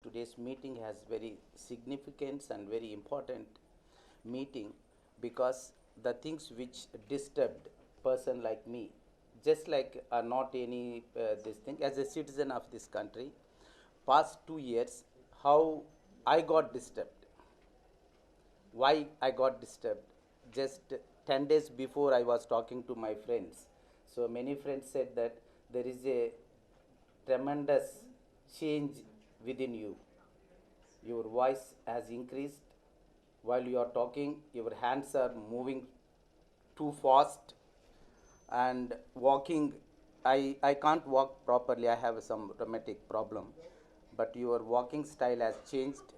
today's meeting has very significance and very important meeting because the things which disturbed person like me, just like are not any this thing as a citizen of this country, past 2 years, how I got disturbed, why I got disturbed. Just 10 days before, I was talking to my friends. So many friends said that there is a tremendous change within you. Your voice has increased. While you are talking, your hands are moving too fast and walking. I can't walk properly. I have some rheumatic problem. But your walking style has changed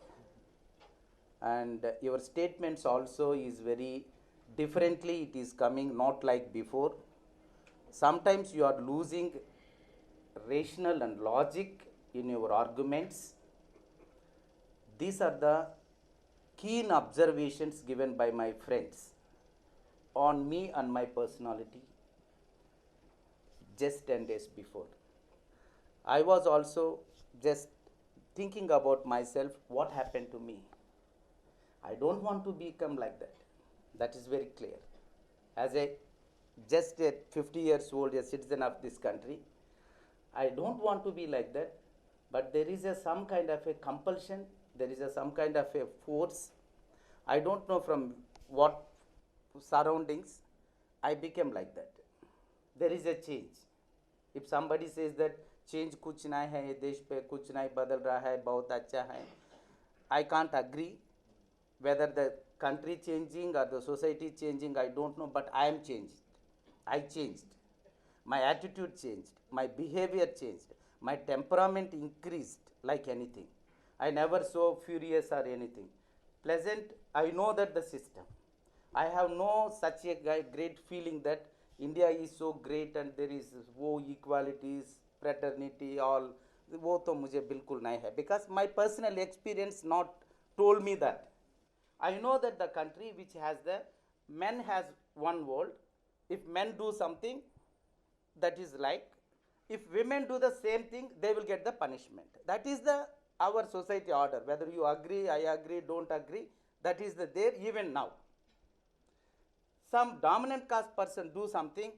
and your statements also is very differently it is coming, not like before. Sometimes you are losing rational and logic in your arguments. These are the keen observations given by my friends on me and my personality just 10 days before. I was also just thinking about myself, what happened to me. I don't want to become like that. That is very clear. As a just a 50 years old a citizen of this country, I don't want to be like that. But there is some kind of a compulsion. There is some kind of a force. I don't know from what surroundings I became like that. There is a change. If somebody says that change कुछ नहीं है ये देश पे कुछ नहीं बदल रहा है बहुत अच्छा है, I can't agree. Whether the country changing or the society changing, I don't know, but I am changed. I changed. My attitude changed. My behavior changed. My temperament increased like anything. I never so furious or anything. Pleasant, I know that the system. I have no such a great feeling that India is so great and there is वो equalities, fraternity, all. वो तो मुझे बिल्कुल नहीं है because my personal experience not told me that. I know that the country which has the men has one world. If men do something, that is like. If women do the same thing, they will get the punishment. That is the our society order. Whether you agree, I agree, don't agree, that is the there even now. Some dominant caste person do something,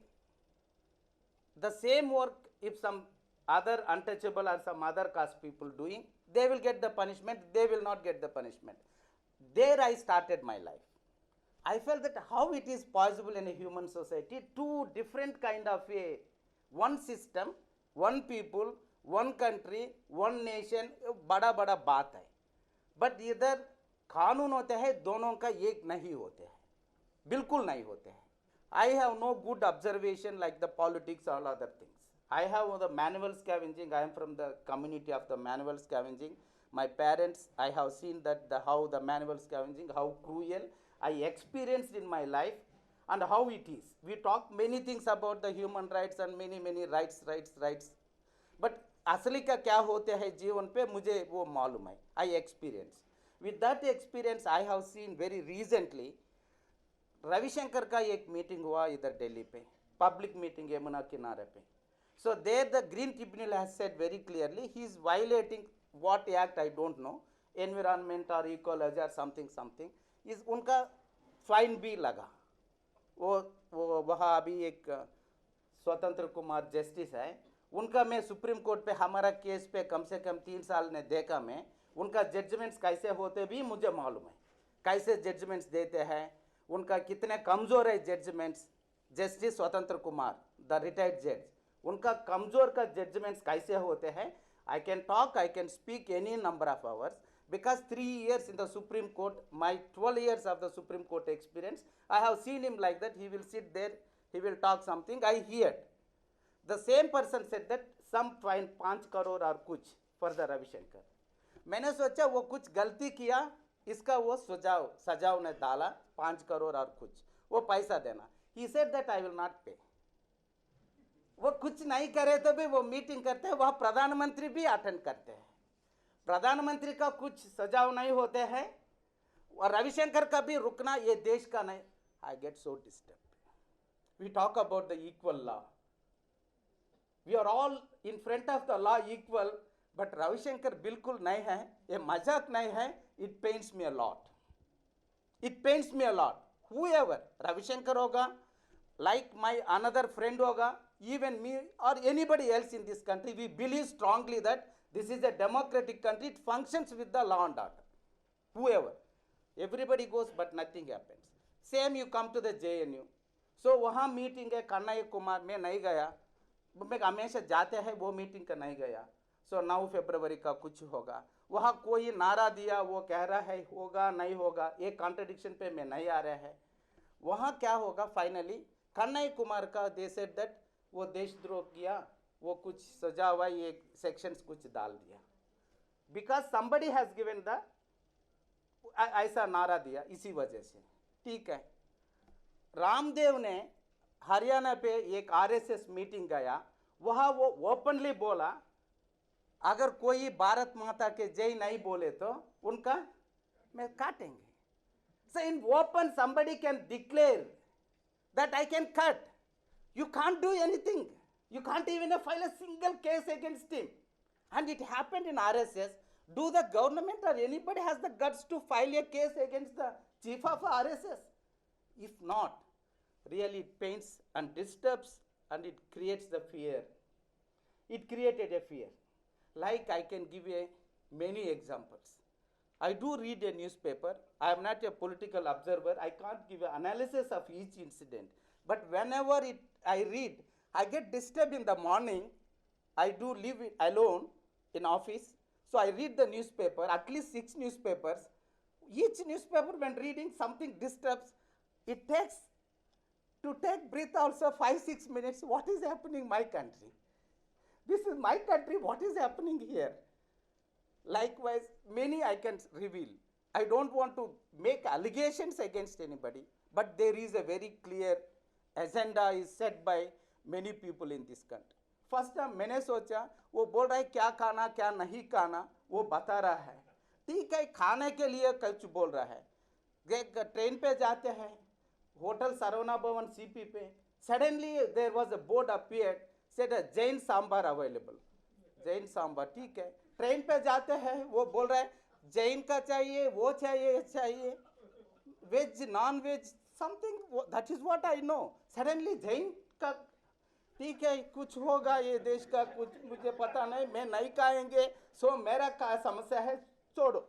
the same work if some other untouchable or some other caste people doing, they will get the punishment, they will not get the punishment. There I started my life. I felt that how it is possible in a human society, two different kind of a one system, one people, one country, one nation, बड़ा बड़ा बात है. But इधर कानून होते हैं दोनों का एक नहीं होते हैं, बिल्कुल नहीं होते हैं. I have no good observation like the politics all other things. I have the manual scavenging. I am from the community of the manual scavenging. My parents, I have seen that how the manual scavenging, how cruel I experienced in my life and how it is. We talk many things about the human rights and many rights. But असली का क्या होते हैं जीवन पे मुझे वो मालूम है. I experience. With that experience, I have seen very recently Ravishankar का एक मीटिंग हुआ इधर दिल्ली पे, पब्लिक मीटिंग यमुना किनारे पे. So there the Green Tribunal has said very clearly he is violating what act I don't know, environment or ecology or something is उनका fine भी लगा. वो वहाँ अभी एक स्वतंत्र कुमार जस्टिस है, उनका मैं सुप्रीम कोर्ट पे हमारा केस पे कम से कम 3 साल ने देखा. मैं उनका जजमेंट्स कैसे होते भी मुझे मालूम है, कैसे जजमेंट्स देते हैं, उनका कितने कमज़ोर है जजमेंट्स. जस्टिस स्वतंत्र कुमार द रिटायर्ड जज, उनका कमज़ोर का जजमेंट्स कैसे होते हैं. I can talk, I can speak any number of hours because 3 years in the Supreme Court, my 12 years of the Supreme Court experience, I have seen him like that. He will sit there, he will talk something, I hear. The same person said that some fine 5 crore or कुछ for the Ravishankar. मैंने सोचा वो कुछ गलती किया, इसका वो सजाव ने डाला 5 करोड़ और कुछ, वो पैसा देना. He said that I will not pay. वो कुछ नहीं करे तो भी वो मीटिंग करते हैं, वह प्रधानमंत्री भी अटेंड करते हैं. प्रधानमंत्री का कुछ सजाव नहीं होते हैं और रविशंकर का भी रुकना ये देश का नहीं. I get so disturbed. We talk about the equal law. We are all in front of the law equal. But Ravishankar बिल्कुल नहीं है, ये मजाक नहीं है. It pens me a lot. It pens me a lot. Whoever, Ravishankar hoga, like my another friend hoga, even me or anybody else in this country, we believe strongly that this is a democratic country. It functions with the law and order. Whoever, everybody goes, but nothing happens. Same you come to the JNU. So वहाँ meeting है कन्हैया कुमार, मैं नहीं गया, मैं हमेशा जाते हैं वो मीटिंग का नहीं गया. सो 9 फरवरी का कुछ होगा, वहाँ कोई नारा दिया, वो कह रहा है होगा नहीं होगा, एक कॉन्ट्रडिक्शन पे मैं नहीं आ रहा है. वहाँ क्या होगा फाइनली, कन्हैया कुमार का दे सेड दैट वो देशद्रोह किया, वो कुछ सजा हुआ, ये सेक्शंस कुछ डाल दिया, because somebody has given the ऐसा नारा दिया, इसी वजह से. ठीक है. रामदेव ने हरियाणा पे एक आरएसएस मीटिंग गया, वहाँ वो ओपनली बोला अगर कोई भारत माता के जय नहीं बोले तो उनका मैं काटेंगे. So in open somebody can declare that I can cut. You can't do anything. You can't even file a single case against him. And it happened in RSS. Do the government or anybody has the guts to file a case against the chief of RSS? If not, really it pains and disturbs and it creates the fear. It created a fear. Like I can give you many examples. I do read a newspaper. I am not a political observer. I can't give an analysis of each incident. But whenever I read, I get disturbed in the morning. I do live alone in office. So I read the newspaper, at least 6 newspapers. Each newspaper, when reading, something disturbs. It takes, to take breath also 5-6 minutes. What is happening in my country? This is my country. What is happening here? Likewise, many I can reveal. I don't want to make allegations against anybody, but there is a very clear agenda is set by many people in this country. First time मैंने सोचा वो बोल रहा है क्या खाना क्या नहीं खाना वो बता रहा है. ठीक है, खाने के लिए कुछ बोल रहा है. ट्रेन पे जाते हैं, होटल सरवना भवन सीपी पे, suddenly there was a board appeared, said Jain sambar available. Jain sambar, ठीक है. ट्रेन पे जाते हैं, वो बोल रहा है जैन का चाहिए, वो चाहिए, ये चाहिए, veg non veg something, that is what I know. Suddenly Jain का, ठीक है कुछ होगा ये देश का, कुछ मुझे पता नहीं, मैं नहीं खाएंगे, सो मेरा का समस्या है, छोड़ो.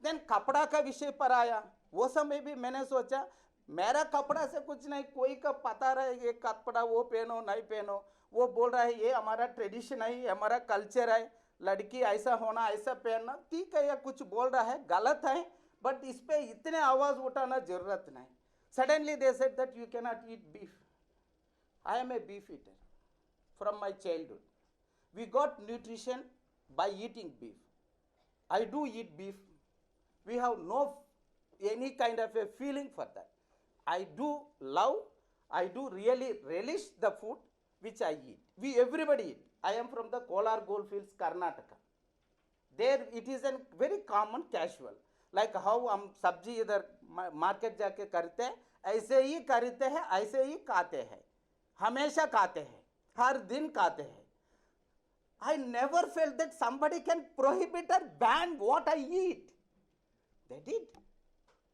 देन कपड़ा का विषय पर आया. वो समय भी मैंने सोचा मेरा कपड़ा से कुछ नहीं, कोई का पता रहे ये कपड़ा वो पहनो नहीं पहनो. वो बोल रहा है ये हमारा ट्रेडिशन है, हमारा कल्चर है, लड़की ऐसा होना ऐसा पहनना. ठीक है, या कुछ बोल रहा है गलत है, बट इस पर इतने आवाज़ उठाना जरूरत नहीं. Suddenly they said that you cannot eat beef. I am a beef eater from my childhood. We got nutrition by eating beef. I do eat beef. We have no any kind of a feeling for that. I do love, I do really relish the food which I eat. We everybody eat. I am from the Kolar Goldfields, Karnataka. There it is a very common casual. Like how हम सब्जी इधर market जाके करते हैं, ऐसे ही करते हैं, ऐसे ही खाते हैं, हमेशा खाते हैं, हर दिन खाते हैं. I never felt that somebody can prohibit or ban what I eat. They did.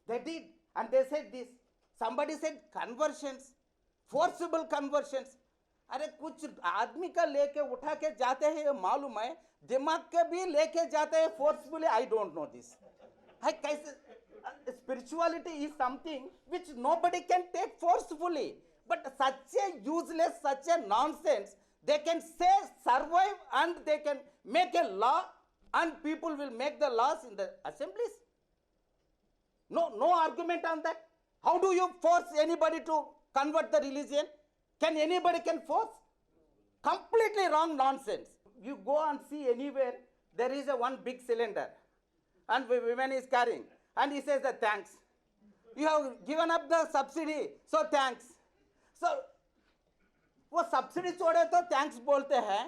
They did. And they said this. Somebody said conversions, forcible conversions. अरे कुछ आदमी का लेके उठा के जाते हैं, ये मालूम है, दिमाग के भी लेके जाते हैं forcefully. I don't know this. I कैसे spirituality is something which nobody can take forcefully. But such a useless, such a nonsense, they can say survive and they can make a law and people will make the laws in the assemblies. No argument on that. How do you force anybody to convert the religion? Can anybody can force? Completely wrong nonsense. You go and see anywhere, there is a one big cylinder and women is carrying and he says that thanks. You have given up the subsidy, so thanks. So, वो subsidy छोड़े तो thanks बोलते हैं.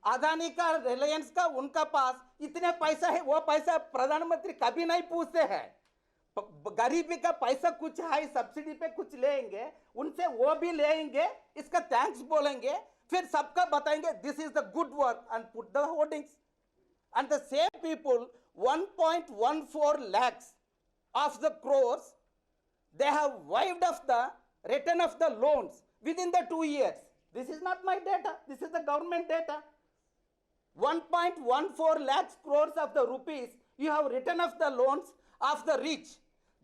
अदानी का, रिलायंस का, उनका पास इतने पैसा है, वो पैसा प्रधानमंत्री कभी नहीं पूछते हैं. गरीबी का पैसा कुछ है, सब्सिडी पे कुछ लेंगे, उनसे वो भी लेंगे, इसका थैंक्स बोलेंगे, फिर सबका बताएंगे this is the good work and put the hoardings. And the same people, 1.14 lakhs of the crores, they have wiped off the return of the loans within the 2 years. This is not my data, this is the government data. 1.14 lakhs crores of the rupees you have written off the loans of the rich.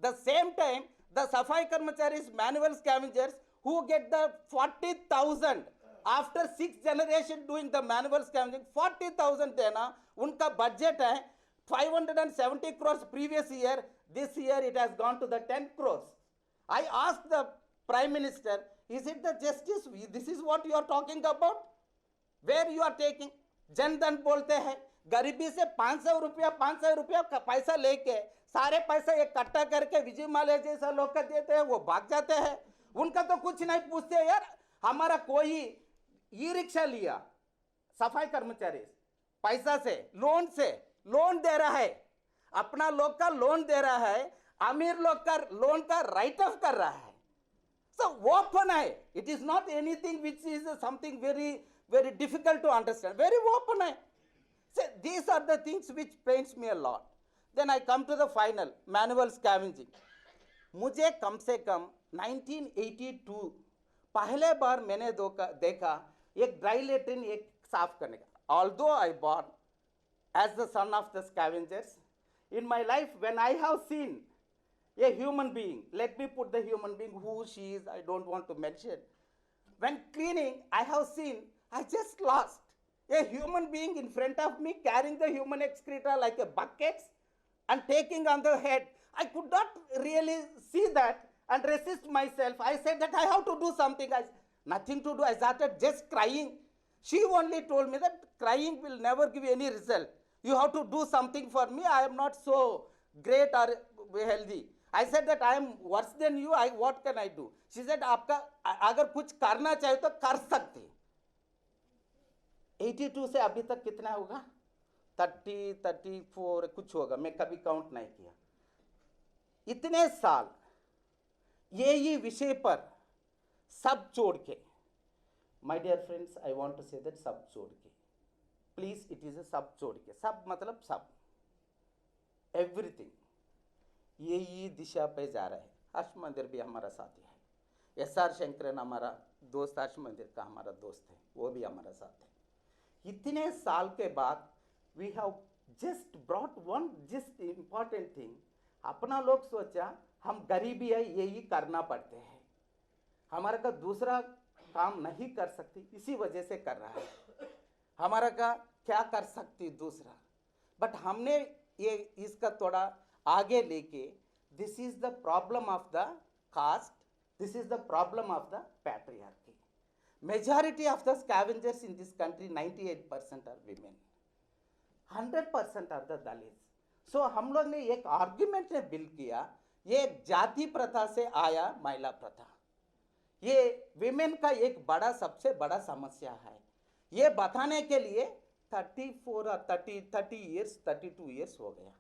The same time, the Safai Karmacharis, manual scavengers who get the 40,000 after 6 generations doing the manual scavenging, 40,000 देना, उनका budget है 570 crores previous year. This year it has gone to the 10 crores. I asked the Prime Minister, is it the justice? This is what you are talking about? Where you are taking? Jan Dhan बोलते हैं, गरीबी से 500 रुपया का पैसा लेके सारे पैसा इकट्ठा करके विजय माल्या जैसा लोग का देते हैं, वो भाग जाते हैं. उनका तो कुछ नहीं पूछते यार. हमारा कोई ई रिक्शा लिया सफाई कर्मचारी पैसा से लोन दे रहा है, अपना लोग का लोन दे रहा है, अमीर लोग का लोन का राइट ऑफ कर रहा है. So open है. It is not anything which is something very difficult to understand. Very open है. So these are the things which pains me a lot. Then I come to the final, manual scavenging. मुझे कम से कम 1982 पहले बार मैंने देखा एक dry latrine एक साफ करने का. Although I born as the son of the scavengers, in my life when I have seen a human being, let me put the human being who she is, I don't want to mention. When cleaning, I have seen, I just lost a human being in front of me carrying the human excreta like a bucket and taking on the head. I could not really see that and resist myself. I said that I have to do something. Nothing to do. I started just crying. She only told me that crying will never give any result. You have to do something for me. I am not so great or healthy. I said that I am worse than you. What can I do? She said, आपका अगर कुछ करना चाहिए तो कर सकते. 82 से अभी तक कितना होगा? 30, 34 कुछ होगा. मैं कभी काउंट नहीं किया. इतने साल ये विषय पर सब छोड़ के, my dear friends, I want to say that सब छोड़ के, please, it is a सब छोड़ के. सब मतलब सब, everything. यही दिशा पे जा रहा है. हर्ष मंदिर भी हमारा साथी है. SR शंकरन हमारा दोस्त, हर्ष मंदिर का हमारा दोस्त है, वो भी हमारा साथ है. इतने साल के बाद we have just brought one just important thing. अपना लोग सोचा हम गरीबी है, यही करना पड़ते हैं, हमारा का दूसरा काम नहीं कर सकती, इसी वजह से कर रहा है. हमारा का क्या कर सकती दूसरा, बट हमने ये इसका थोड़ा आगे लेके, this is the problem of the caste, this is the problem of the patriarchy. Majority of the scavengers in this country 98% are women, 100% are the Dalits. So हम लोग ने एक आर्ग्यूमेंट ने बिल किया, ये जाति प्रथा से आया महिला प्रथा. ये विमेन का एक बड़ा सबसे बड़ा समस्या है. ये बताने के लिए 34 और 30 ईयर्स 32 ईयर्स हो गया.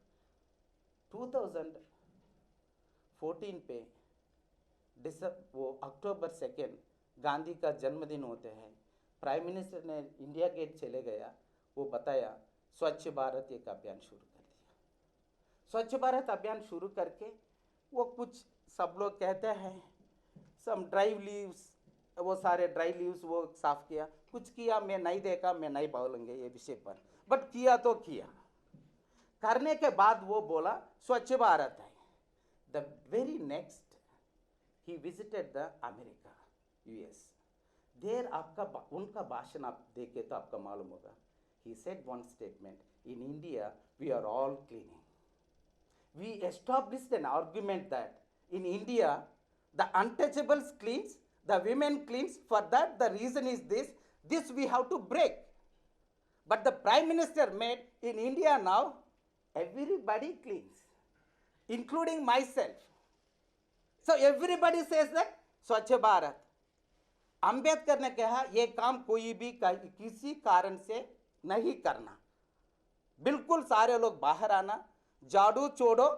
2014 पे वो अक्टूबर 2 गांधी का जन्मदिन होते हैं. प्राइम मिनिस्टर ने इंडिया गेट चले गया, वो बताया स्वच्छ भारत एक अभियान शुरू कर दिया. स्वच्छ भारत अभियान शुरू करके वो कुछ सब लोग कहते हैं सम ड्राई लीव्स, वो सारे ड्राई लीव्स वो साफ किया, कुछ किया मैं नहीं देखा, मैं नहीं बोलूँगे ये विषय पर, बट किया तो किया. करने के बाद वो बोला स्वच्छ भारत है. The very next he visited the America, US. There आपका उनका भाषण आप देखे तो आपका मालूम होगा. He said one statement, in India we are all cleaning. We established an argument that in India the untouchables cleans, the women cleans. For that the reason is this we have to break. But the Prime Minister made in India now everybody cleans, including myself. So everybody says that Swachh Bharat. Ambedkar ने कहा ये काम कोई भी किसी कारण से नहीं करना, बिल्कुल सारे लोग बाहर आना, झाड़ू छोड़ो,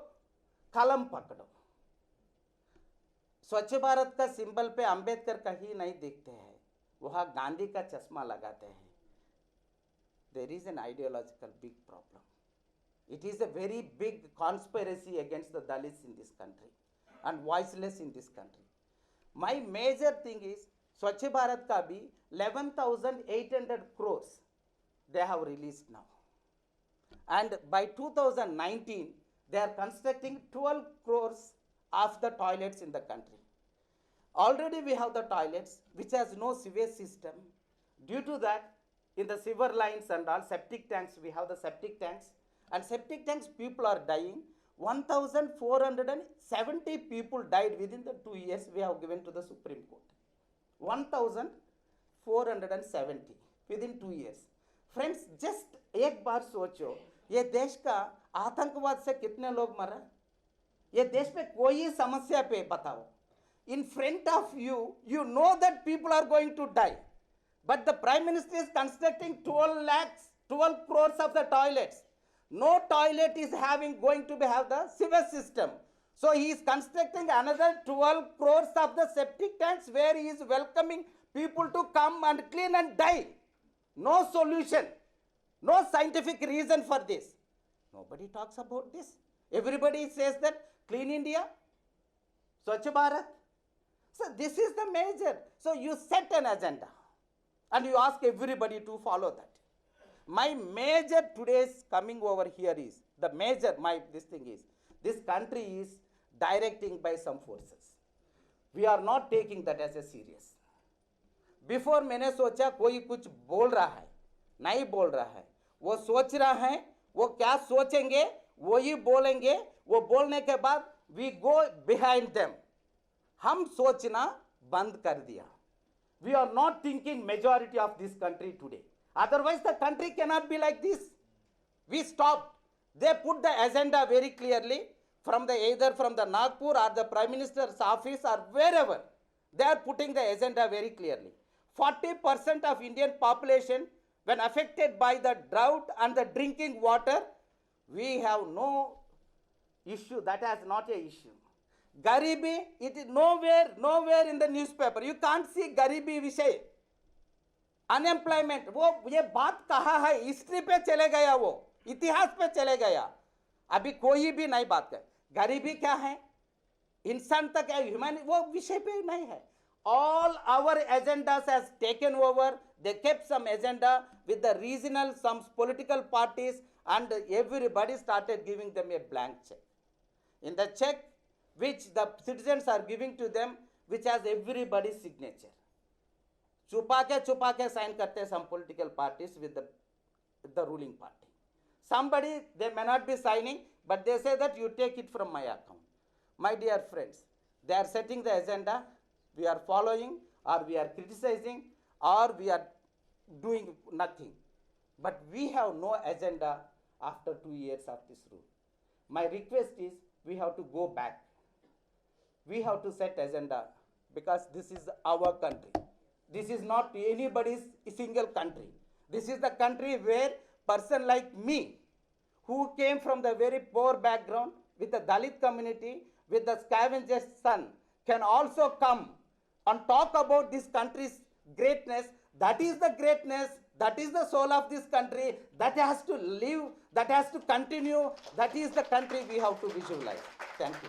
कलम पकड़ो. स्वच्छ भारत का सिंबल पे अंबेडकर कहीं नहीं दिखते हैं, वह गांधी का चश्मा लगाते हैं. there is an ideological big problem. It is a very big conspiracy against the Dalits in this country and voiceless in this country. My major thing is Swachh Bharat ka bhi 11,800 crores they have released now. And by 2019, they are constructing 12 crores of the toilets in the country. Already we have the toilets which has no sewage system. Due to that, in the sewer lines and all septic tanks, we have the septic tanks. And septic tanks, people are dying. 1,470 people died within the 2 years we have given to the Supreme Court. 1,470 within 2 years. Friends just एक बार सोचो, ये देश का आतंकवाद से कितने लोग मरा, ये देश में कोई समस्या पे बताओ. In front of you, you know that people are going to die, but the Prime Minister is constructing 12 crores of the toilets. No toilet is going to have the sewage system. So he is constructing another 12 crores of the septic tanks where he is welcoming people to come and clean and die. No solution, no scientific reason for this. Nobody talks about this. Everybody says that clean India, Swachh Bharat. So this is the major. So you set an agenda and you ask everybody to follow that. My major today's coming over here is, the major, this thing is, this country is directing by some forces. We are not taking that as a serious. Before मैंने सोचा कोई कुछ बोल रहा है, नहीं बोल रहा है, वो सोच रहा है, वो क्या सोचेंगे वो ही बोलेंगे, वो बोलने के बाद वी गो बिहाइंड देम. हम सोचना बंद कर दिया. We are not thinking majority of this country today, otherwise the country can not be like this. We stop. They put the agenda very clearly from either from the Nagpur or the Prime Minister's office or wherever. They are putting the agenda very clearly. 40% of Indian population, when affected by the drought and the drinking water, we have no issue. That is not a issue. Garibi, it is nowhere in the newspaper. You can't see Garibi विषय. Unemployment, वो ये बात कहा है, history पे चले गया, वो इतिहास पे चले गया. अभी कोई भी नहीं बात कर. गरीबी क्या है, इंसान तक ह्यूमन, वो विषय पे नहीं है. All our agendas has taken over. They kept some agenda with the regional, some political parties, and everybody started giving them a blank check. In the check which the citizens are giving to them, which has everybody's signature. छुपा के sign करते some political parties with the ruling party. Somebody, they may not be signing, but they say that you take it from my account. My dear friends, they are setting the agenda. We are following, or we are criticizing, or we are doing nothing. But we have no agenda after 2 years of this rule. My request is, we have to go back. We have to set agenda, because this is our country. This is not anybody's single country. This is the country where person like me, who came from the very poor background, with the Dalit community, with the scavenger's son, can also come and talk about this country's greatness. That is the greatness, that is the soul of this country, that has to live, that has to continue. That is the country we have to visualize. Thank you.